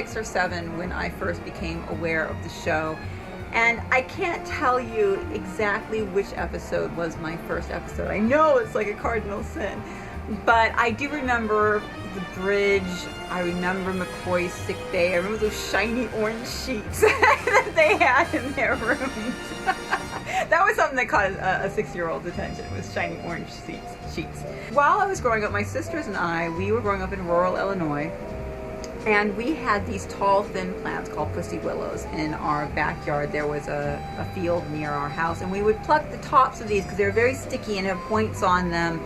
6 or 7 when I first became aware of the show. And I can't tell you exactly which episode was my first episode. I know it's like a cardinal sin. But I do remember the bridge. I remember McCoy's sick bay. I remember those shiny orange sheets that they had in their rooms. That was something that caught a 6-year-old's attention, was shiny orange sheets. While I was growing up, my sisters and I, we were growing up in rural Illinois. And we had these tall, thin plants called pussy willows in our backyard. There was a field near our house, and we would pluck the tops of these because they were very sticky and have points on them.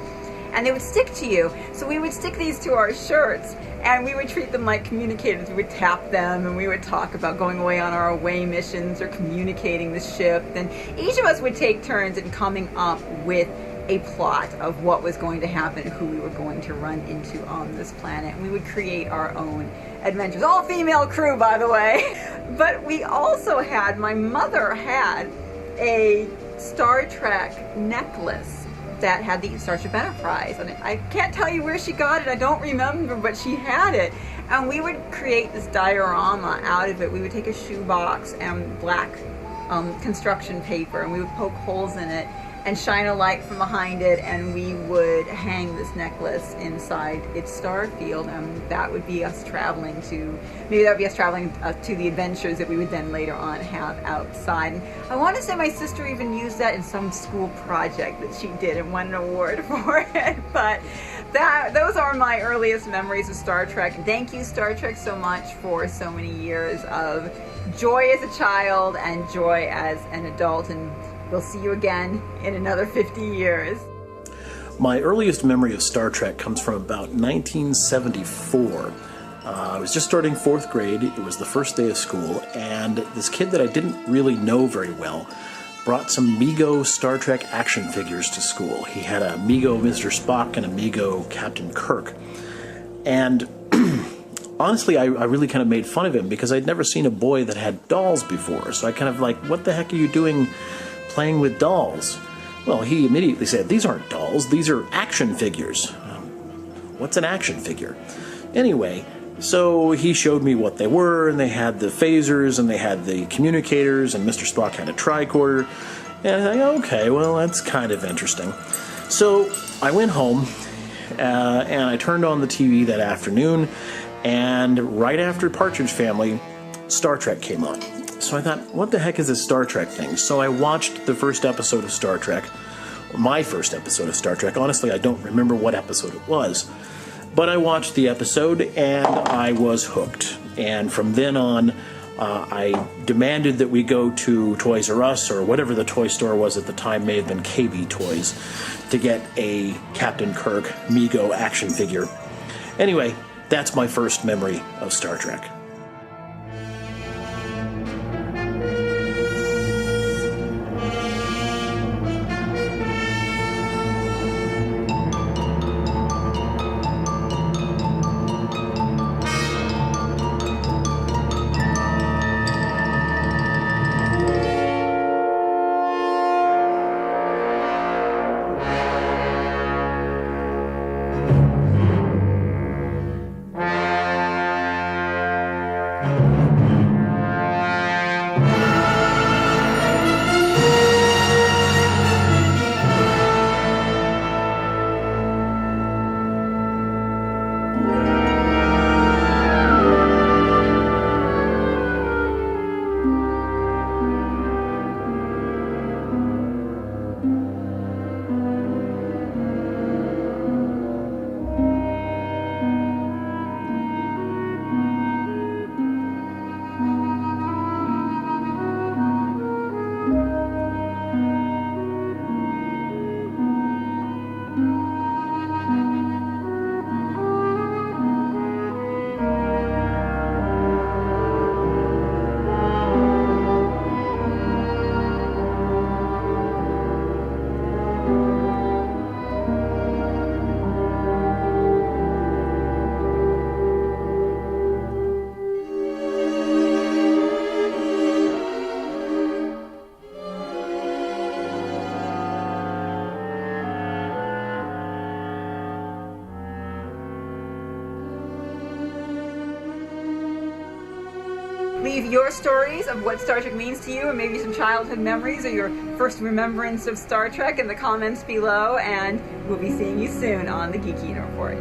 And they would stick to you. So we would stick these to our shirts, and we would treat them like communicators. We would tap them, and we would talk about going away on our away missions or communicating the ship. And each of us would take turns in coming up with a plot of what was going to happen, who we were going to run into on this planet. And we would create our own adventures. All female crew, by the way. But we also had, my mother had a Star Trek necklace that had the Starship Enterprise. And I can't tell you where she got it, I don't remember, but she had it. And we would create this diorama out of it. We would take a shoebox and black construction paper, and we would poke holes in it and shine a light from behind it, and we would hang this necklace inside its star field, and that would be us traveling to, maybe that would be us traveling to the adventures that we would then later on have outside. And I want to say my sister even used that in some school project that she did and won an award for it, but those are my earliest memories of Star Trek. Thank you, Star Trek, so much for so many years of joy as a child and joy as an adult, and we'll see you again in another 50 years. My earliest memory of Star Trek comes from about 1974. I was just starting 4th grade. It was the first day of school, and this kid that I didn't really know very well brought some Mego Star Trek action figures to school. He had a Mego Mr. Spock and a Mego Captain Kirk. And honestly, I really kind of made fun of him because I'd never seen a boy that had dolls before. So I kind of like, what the heck are you doing playing with dolls? Well, he immediately said, these aren't dolls, these are action figures. What's an action figure? Anyway, so he showed me what they were, and they had the phasers, and they had the communicators, and Mr. Spock had a tricorder. And I thought, okay, well, that's kind of interesting. So I went home, and I turned on the TV that afternoon, and right after Partridge Family, Star Trek came on. So I thought, what the heck is this Star Trek thing? So I watched the first episode of Star Trek, or my first episode of Star Trek. Honestly, I don't remember what episode it was. But I watched the episode, and I was hooked. And from then on, I demanded that we go to Toys R Us, or whatever the toy store was at the time, may have been KB Toys, to get a Captain Kirk Mego action figure. Anyway, that's my first memory of Star Trek. Leave your stories of what Star Trek means to you, and maybe some childhood memories or your first remembrance of Star Trek in the comments below, and we'll be seeing you soon on the Geeky Report.